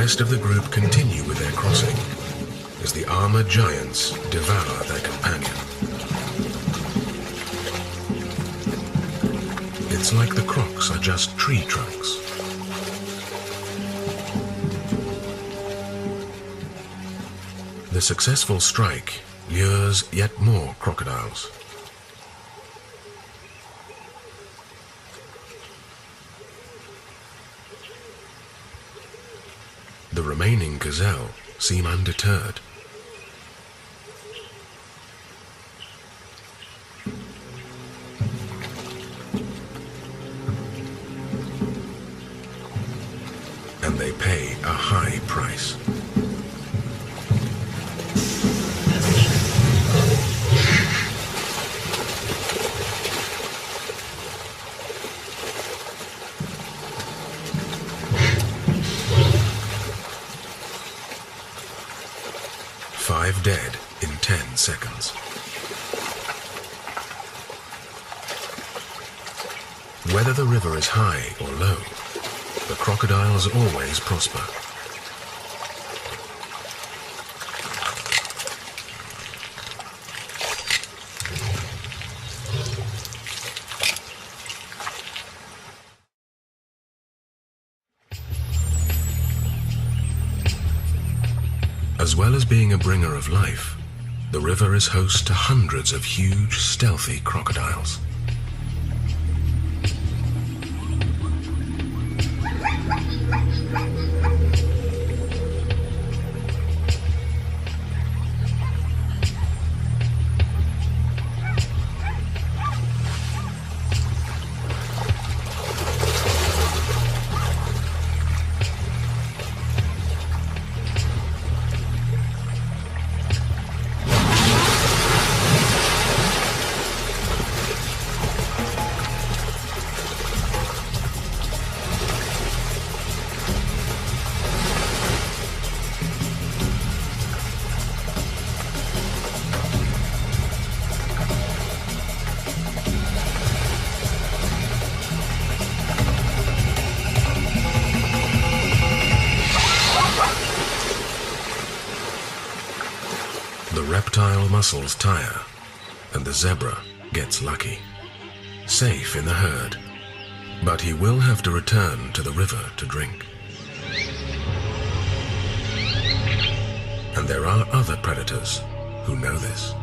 rest of the group continue with their crossing as the armored giants devour their companion. It's like the crocs are just tree trunks. The successful strike lures yet more crocodiles. The remaining gazelle seem undeterred. And they pay a high price. Five dead in 10 seconds. Whether the river is high or low, the crocodiles always prosper. As well as being a bringer of life, the river is host to hundreds of huge, stealthy crocodiles. The reptile muscles tire, and the zebra gets lucky. Safe in the herd, but he will have to return to the river to drink. And there are other predators who know this.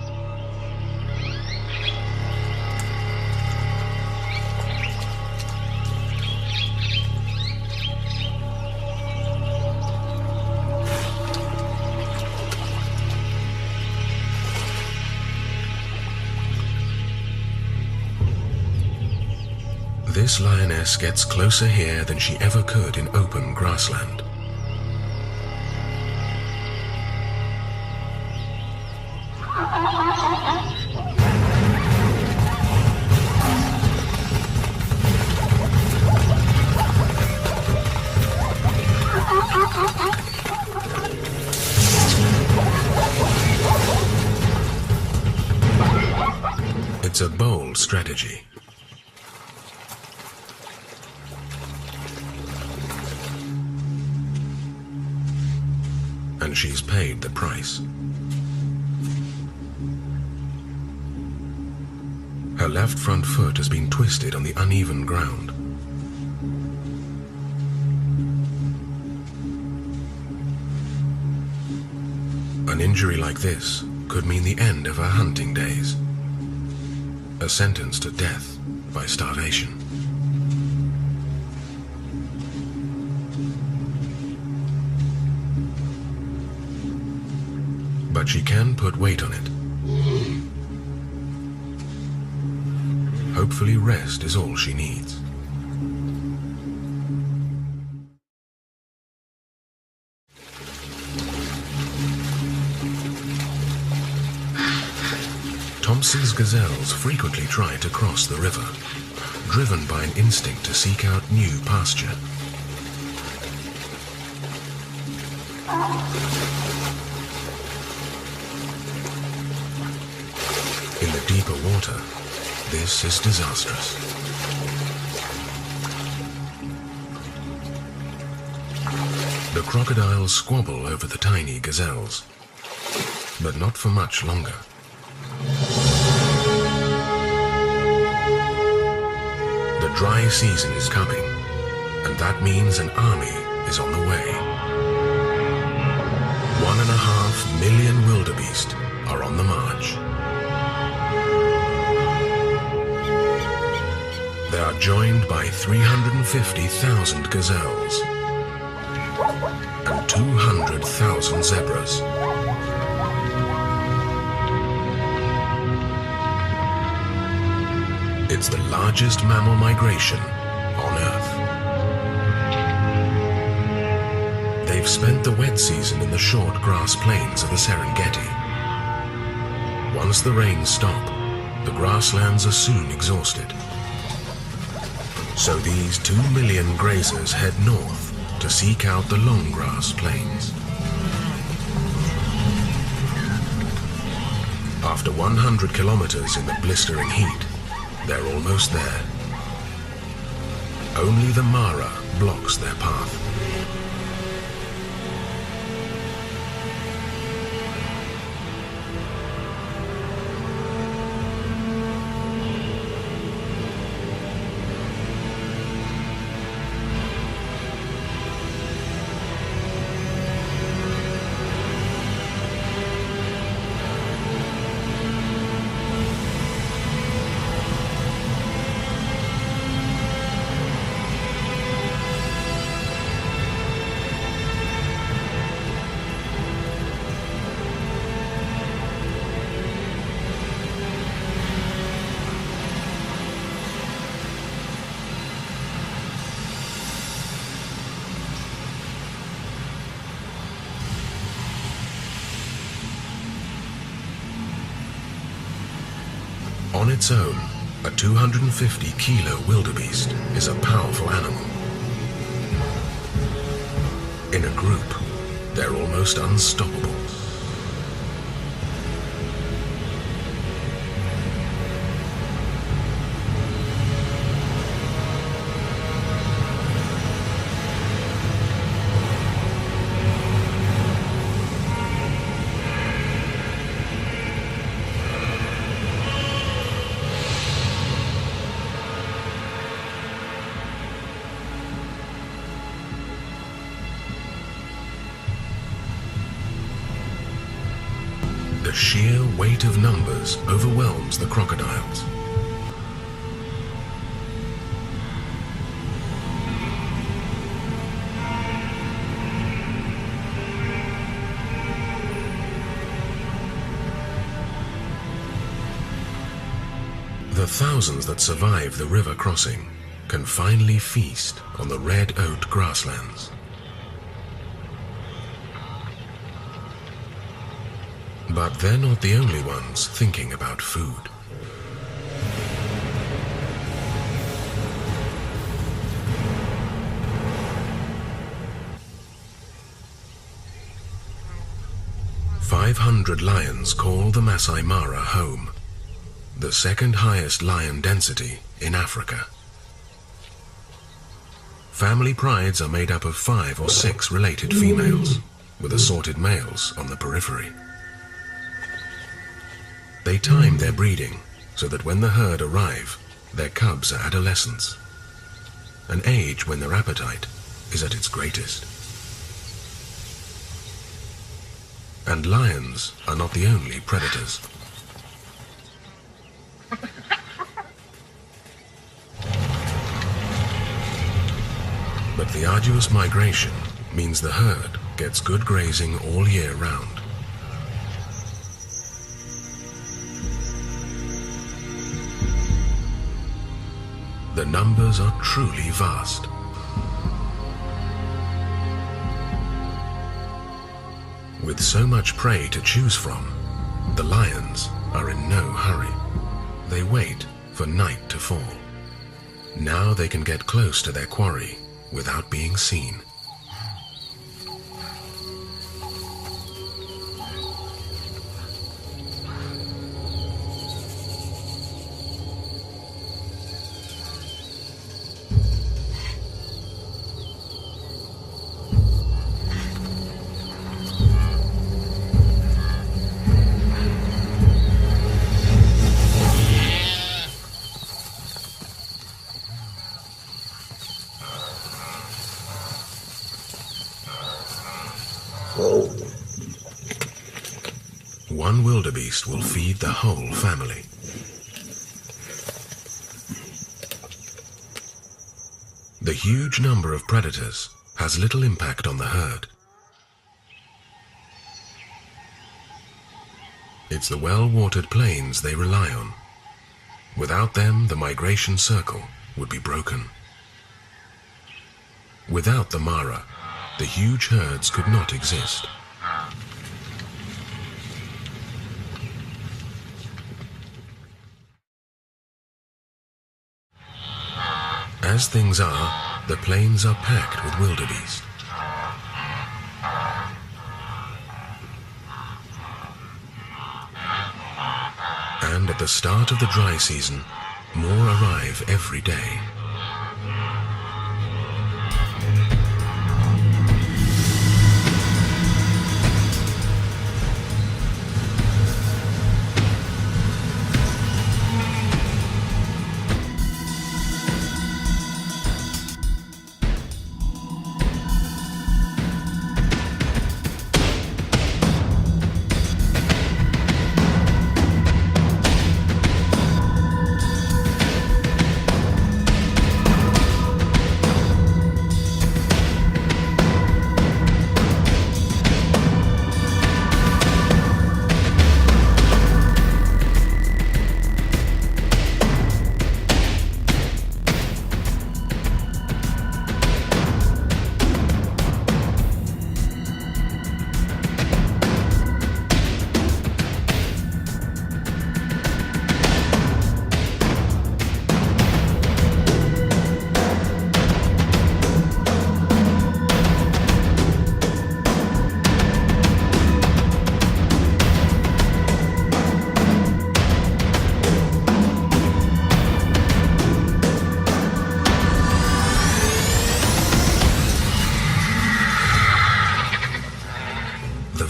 This lioness gets closer here than she ever could in open grassland. It's a bold strategy. And she's paid the price. Her left front foot has been twisted on the uneven ground. An injury like this could mean the end of her hunting days. A sentence to death by starvation. But she can put weight on it. Hopefully rest is all she needs. Thompson's gazelles frequently try to cross the river, driven by an instinct to seek out new pasture. In the deeper water, this is disastrous. The crocodiles squabble over the tiny gazelles, but not for much longer. The dry season is coming, and that means an army is on the way. 1.5 million wildebeest are on the march. They are joined by 350,000 gazelles and 200,000 zebras. It's the largest mammal migration on Earth. They've spent the wet season in the short grass plains of the Serengeti. Once the rains stop, the grasslands are soon exhausted. So these 2 million grazers head north to seek out the long grass plains. After 100 kilometers in the blistering heat, they're almost there. Only the Mara blocks their path. On its own, a 250-kilo wildebeest is a powerful animal. In a group, they're almost unstoppable. The sheer weight of numbers overwhelms the crocodiles. The thousands that survive the river crossing can finally feast on the red oat grasslands. But they're not the only ones thinking about food. "500 lions call the Masai Mara home, the second highest lion density in Africa. Family prides are made up of 5 or 6 related females, with assorted males on the periphery. They time their breeding so that when the herd arrive, their cubs are adolescents, an age when their appetite is at its greatest. And lions are not the only predators. But the arduous migration means the herd gets good grazing all year round. The numbers are truly vast. With so much prey to choose from, the lions are in no hurry. They wait for night to fall. Now they can get close to their quarry without being seen. one wildebeest will feed the whole family. The huge number of predators has little impact on the herd. It's the well-watered plains they rely on. Without them, the migration circle would be broken. Without the Mara, the huge herds could not exist. As things are, the plains are packed with wildebeest. And at the start of the dry season, more arrive every day.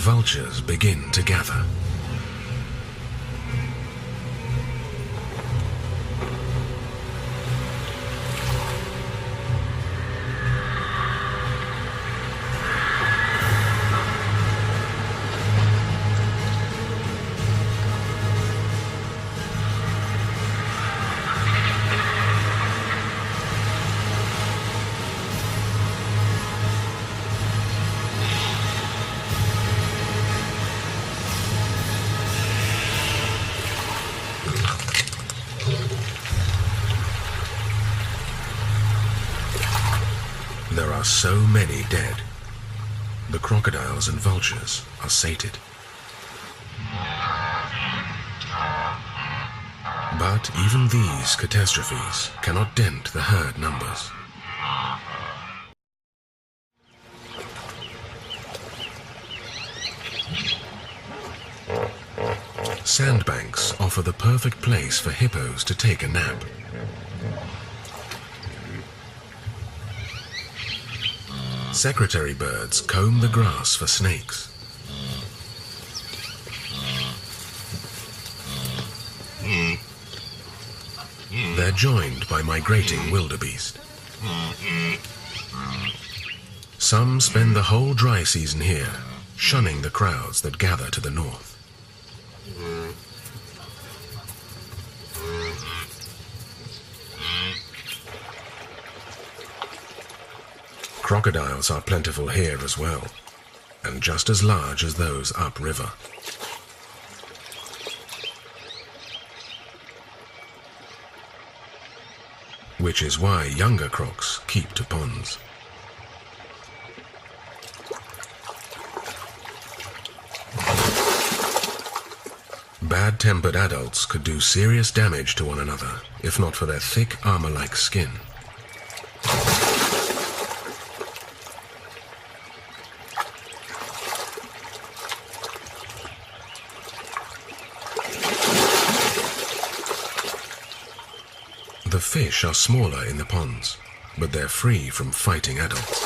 Vultures begin to gather. There are so many dead. The crocodiles and vultures are sated. But even these catastrophes cannot dent the herd numbers. Sandbanks offer the perfect place for hippos to take a nap. Secretary birds comb the grass for snakes. They're joined by migrating wildebeest. Some spend the whole dry season here, shunning the crowds that gather to the north. Crocodiles are plentiful here as well, and just as large as those upriver. Which is why younger crocs keep to ponds. Bad-tempered adults could do serious damage to one another if not for their thick armor-like skin. The fish are smaller in the ponds, but they're free from fighting adults.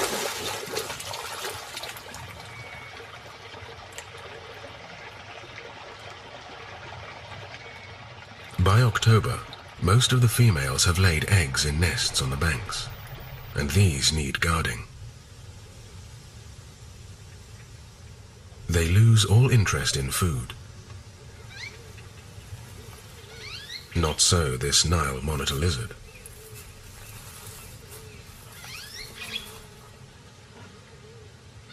By October, most of the females have laid eggs in nests on the banks, and these need guarding. They lose all interest in food Not so this Nile monitor lizard.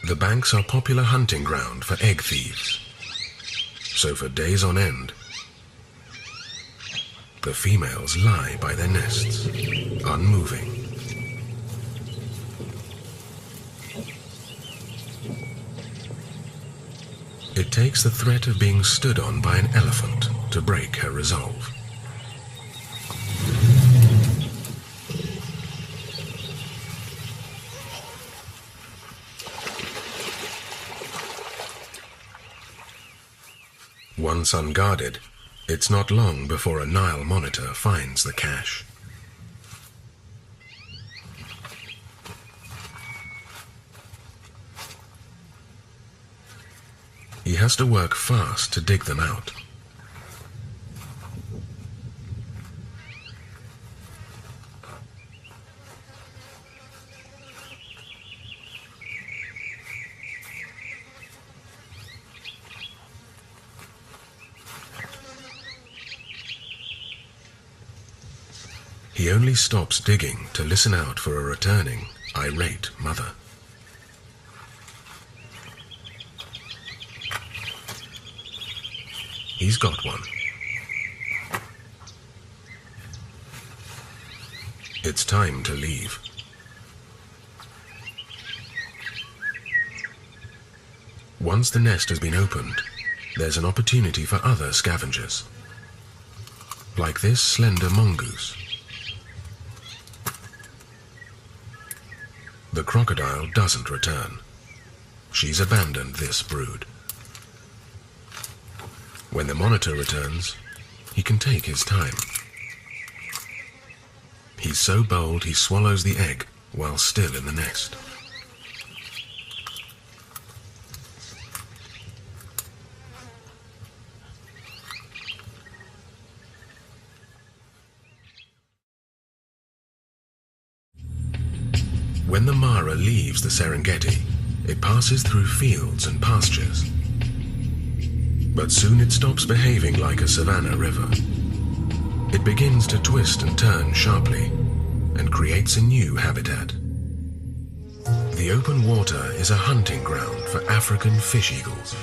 The banks are popular hunting ground for egg thieves. So for days on end, the females lie by their nests, unmoving. It takes the threat of being stood on by an elephant to break her resolve. Once unguarded, it's not long before a Nile monitor finds the cache. He has to work fast to dig them out. He only stops digging to listen out for a returning, irate mother. He's got one. It's time to leave. Once the nest has been opened, there's an opportunity for other scavengers, like this slender mongoose. The crocodile doesn't return. She's abandoned this brood. When the monitor returns, he can take his time. He's so bold he swallows the egg while still in the nest. When the Mara leaves the Serengeti, it passes through fields and pastures. But soon it stops behaving like a savanna river. It begins to twist and turn sharply and creates a new habitat. The open water is a hunting ground for African fish eagles.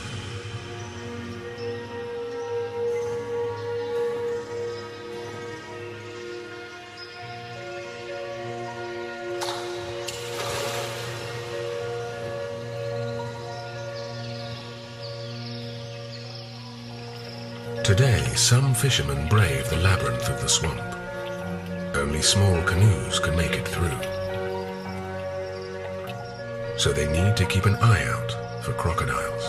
Today, some fishermen brave the labyrinth of the swamp. Only small canoes can make it through. So they need to keep an eye out for crocodiles.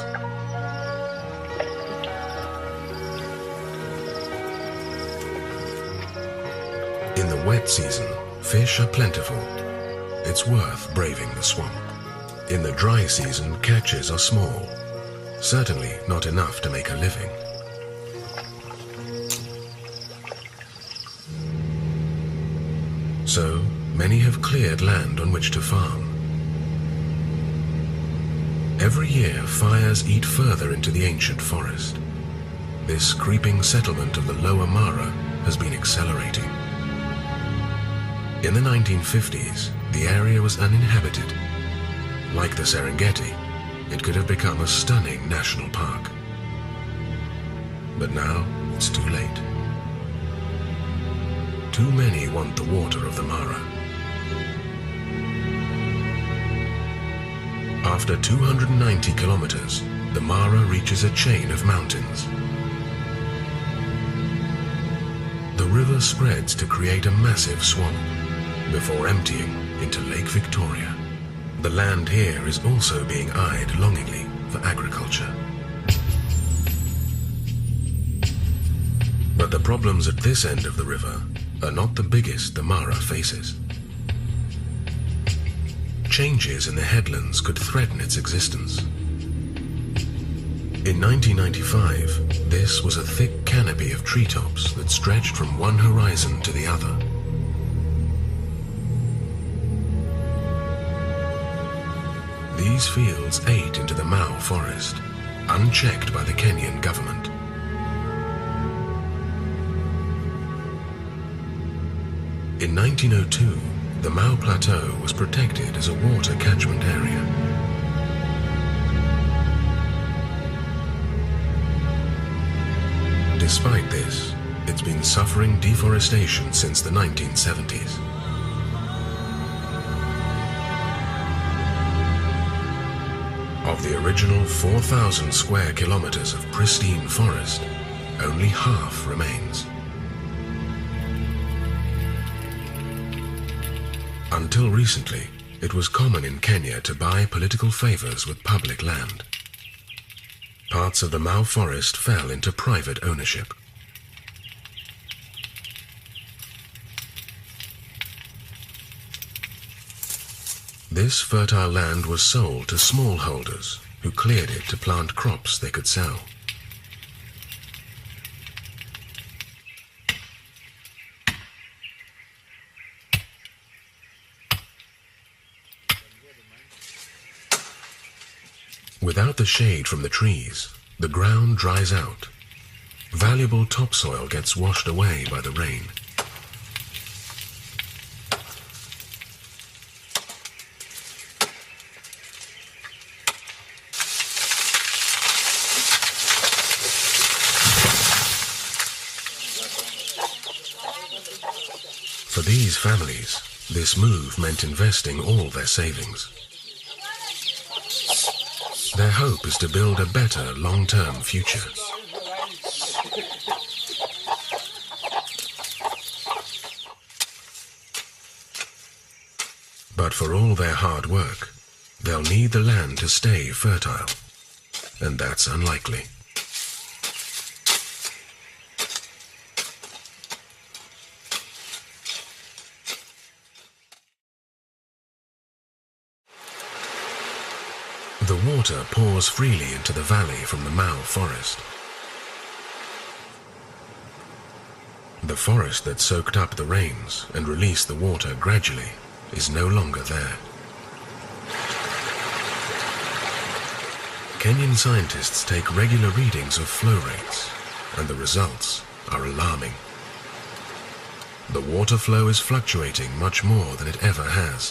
In the wet season, fish are plentiful. It's worth braving the swamp. In the dry season, catches are small. Certainly not enough to make a living. So, many have cleared land on which to farm. Every year, fires eat further into the ancient forest. This creeping settlement of the Lower Mara has been accelerating. In the 1950s, the area was uninhabited. Like the Serengeti, it could have become a stunning national park. But now, it's too late. Too many want the water of the Mara. After 290 kilometers, the Mara reaches a chain of mountains. The river spreads to create a massive swamp before emptying into Lake Victoria. The land here is also being eyed longingly for agriculture. But the problems at this end of the river are not the biggest the Mara faces. Changes in the headlands could threaten its existence. In 1995, this was a thick canopy of treetops that stretched from one horizon to the other. These fields ate into the Mau forest, unchecked by the Kenyan government. In 1902, the Mau Plateau was protected as a water catchment area. Despite this, it's been suffering deforestation since the 1970s. Of the original 4,000 square kilometers of pristine forest, only half remains. Until recently, it was common in Kenya to buy political favors with public land. Parts of the Mau forest fell into private ownership. This fertile land was sold to smallholders who cleared it to plant crops they could sell. Without the shade from the trees, the ground dries out. Valuable topsoil gets washed away by the rain. For these families, this move meant investing all their savings. Their hope is to build a better long-term future. But for all their hard work, they'll need the land to stay fertile, and that's unlikely. The water pours freely into the valley from the Mau forest. The forest that soaked up the rains and released the water gradually is no longer there. Kenyan scientists take regular readings of flow rates, and the results are alarming. The water flow is fluctuating much more than it ever has.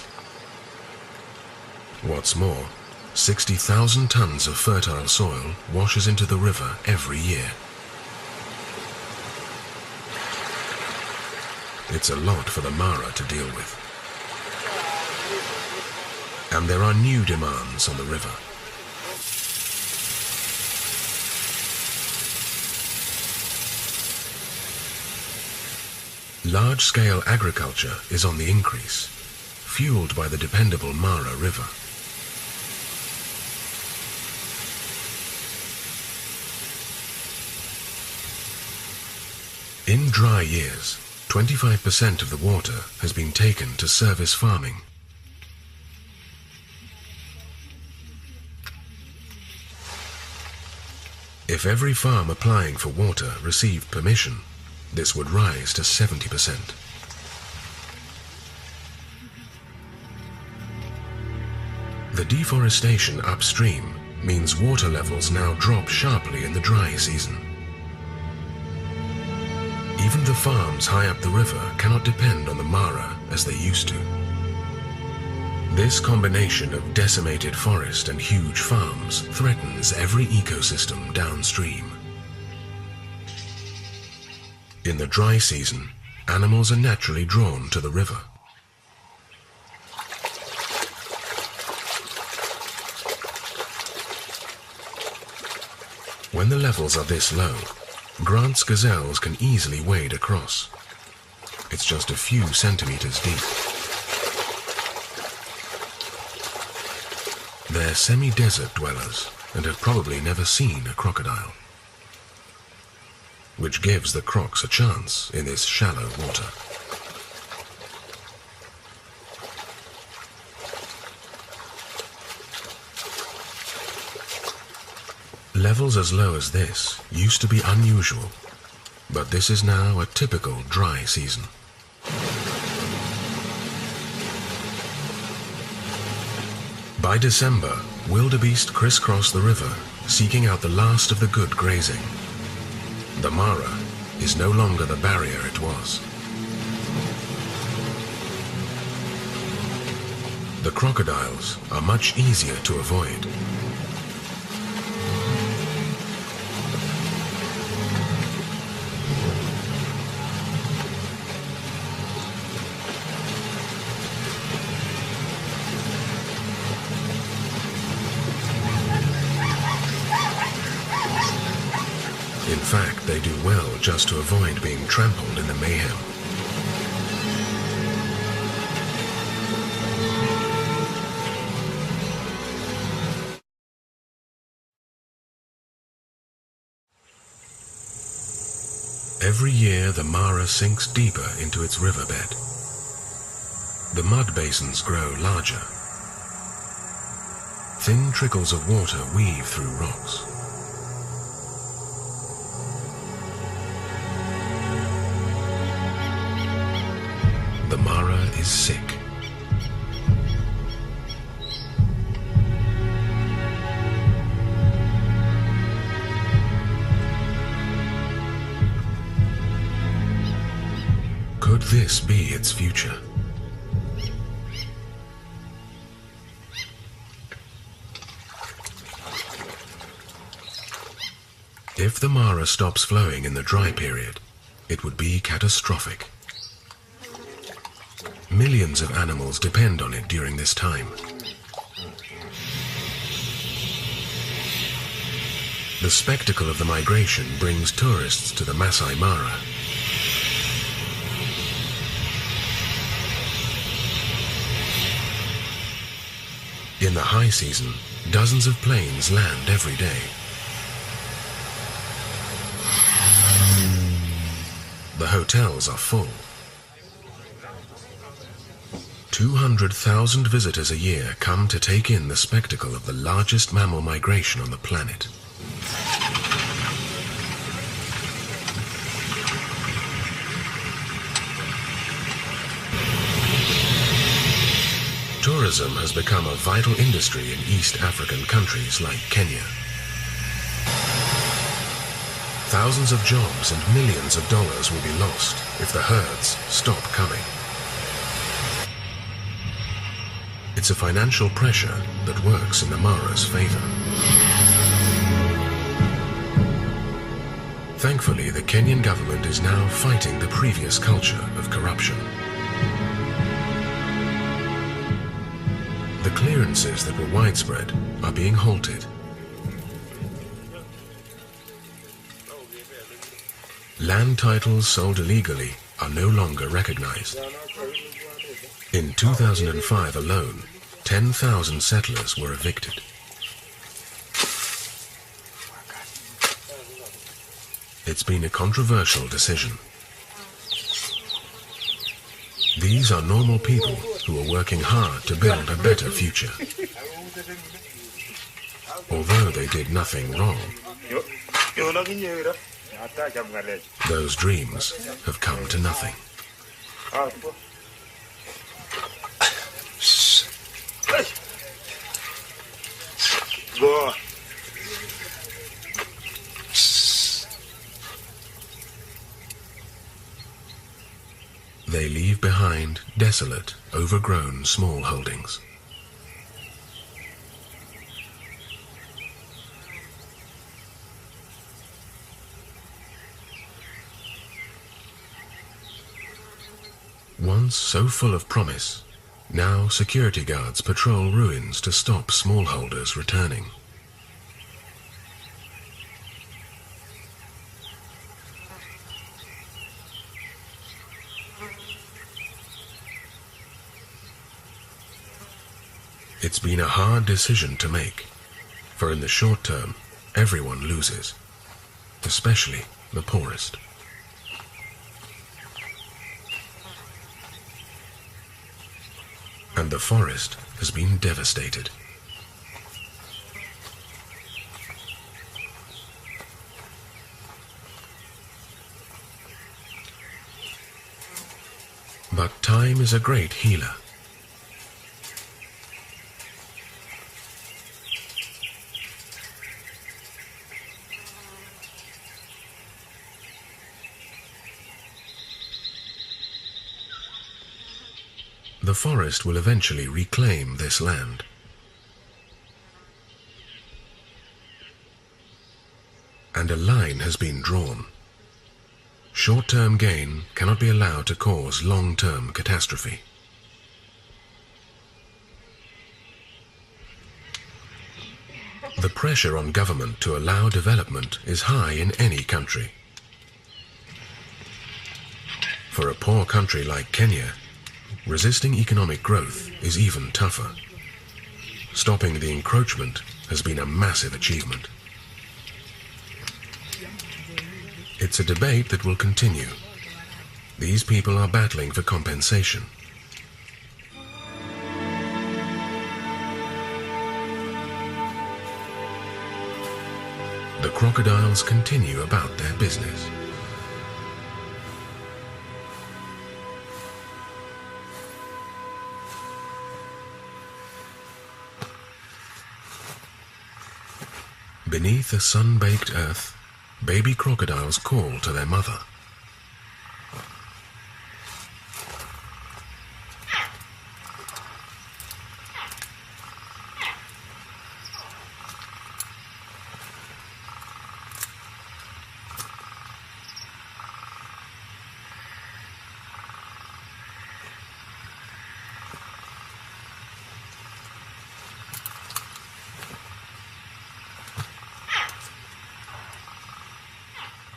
What's more, 60,000 tons of fertile soil washes into the river every year. It's a lot for the Mara to deal with. And there are new demands on the river. Large-scale agriculture is on the increase, fueled by the dependable Mara River. In dry years, 25% of the water has been taken to service farming. If every farm applying for water received permission, this would rise to 70%. The deforestation upstream means water levels now drop sharply in the dry season. Even the farms high up the river cannot depend on the Mara as they used to. This combination of decimated forest and huge farms threatens every ecosystem downstream. In the dry season, animals are naturally drawn to the river. When the levels are this low, Grant's gazelles can easily wade across. It's just a few centimeters deep. They're semi-desert dwellers and have probably never seen a crocodile, which gives the crocs a chance in this shallow water. Levels as low as this used to be unusual, but this is now a typical dry season. By December, wildebeest crisscross the river, seeking out the last of the good grazing. The Mara is no longer the barrier it was. The crocodiles are much easier to avoid. In fact, they do well just to avoid being trampled in the mayhem. Every year, the Mara sinks deeper into its riverbed. The mud basins grow larger. Thin trickles of water weave through rocks. The Mara is sick. Could this be its future? If the Mara stops flowing in the dry period, it would be catastrophic. Millions of animals depend on it during this time. The spectacle of the migration brings tourists to the Masai Mara. In the high season, dozens of planes land every day. The hotels are full. 200,000 visitors a year come to take in the spectacle of the largest mammal migration on the planet. Tourism has become a vital industry in East African countries like Kenya. Thousands of jobs and millions of dollars will be lost if the herds stop coming. It's a financial pressure that works in the Mara's favor. Thankfully, the Kenyan government is now fighting the previous culture of corruption. The clearances that were widespread are being halted. Land titles sold illegally are no longer recognized. In 2005 alone, 10,000 settlers were evicted. It's been a controversial decision. These are normal people who are working hard to build a better future. Although they did nothing wrong, those dreams have come to nothing. They leave behind desolate, overgrown small holdings. Once so full of promise, now security guards patrol ruins to stop smallholders returning. It's been a hard decision to make, for in the short term, everyone loses, especially the poorest. And the forest has been devastated. But time is a great healer. the forest will eventually reclaim this land. And a line has been drawn. Short-term gain cannot be allowed to cause long-term catastrophe. The pressure on government to allow development is high in any country. For a poor country like Kenya, resisting economic growth is even tougher. Stopping the encroachment has been a massive achievement. It's a debate that will continue. These people are battling for compensation. The crocodiles continue about their business. Beneath a sun-baked earth, baby crocodiles call to their mother.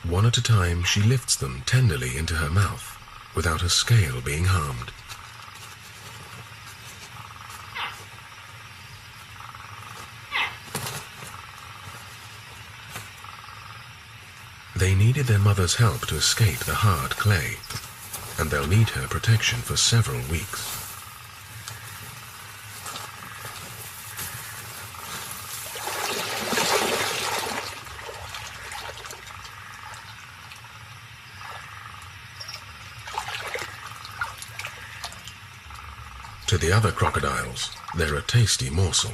One at a time, she lifts them tenderly into her mouth, without a scale being harmed. They needed their mother's help to escape the hard clay, and they'll need her protection for several weeks. To the other crocodiles, they're a tasty morsel.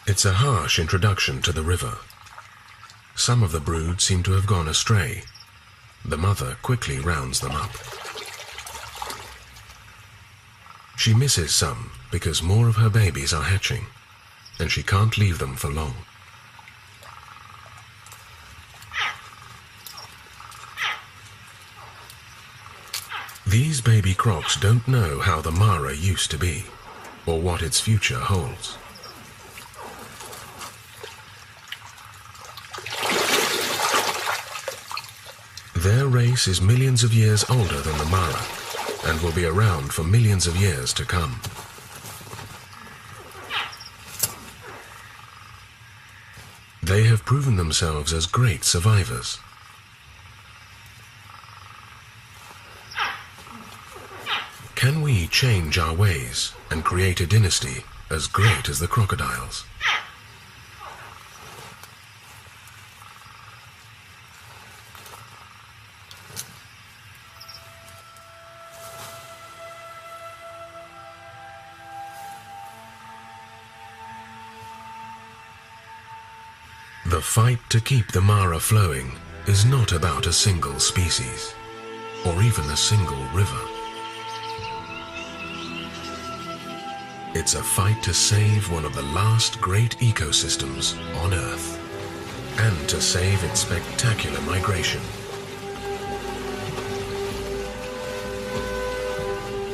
It's a harsh introduction to the river. Some of the brood seem to have gone astray. The mother quickly rounds them up. She misses some because more of her babies are hatching, and she can't leave them for long. These baby crocs don't know how the Mara used to be, or what its future holds. Their race is millions of years older than the Mara, and will be around for millions of years to come. They have proven themselves as great survivors. Can we change our ways and create a dynasty as great as the crocodiles? The fight to keep the Mara flowing is not about a single species, or even a single river. It's a fight to save one of the last great ecosystems on Earth, and to save its spectacular migration.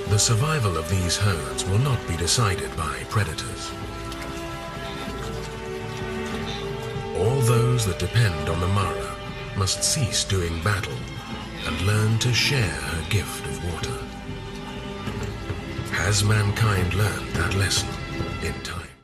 The survival of these herds will not be decided by predators. All those that depend on the Mara must cease doing battle and learn to share her gift of water. Has mankind learned that lesson in time?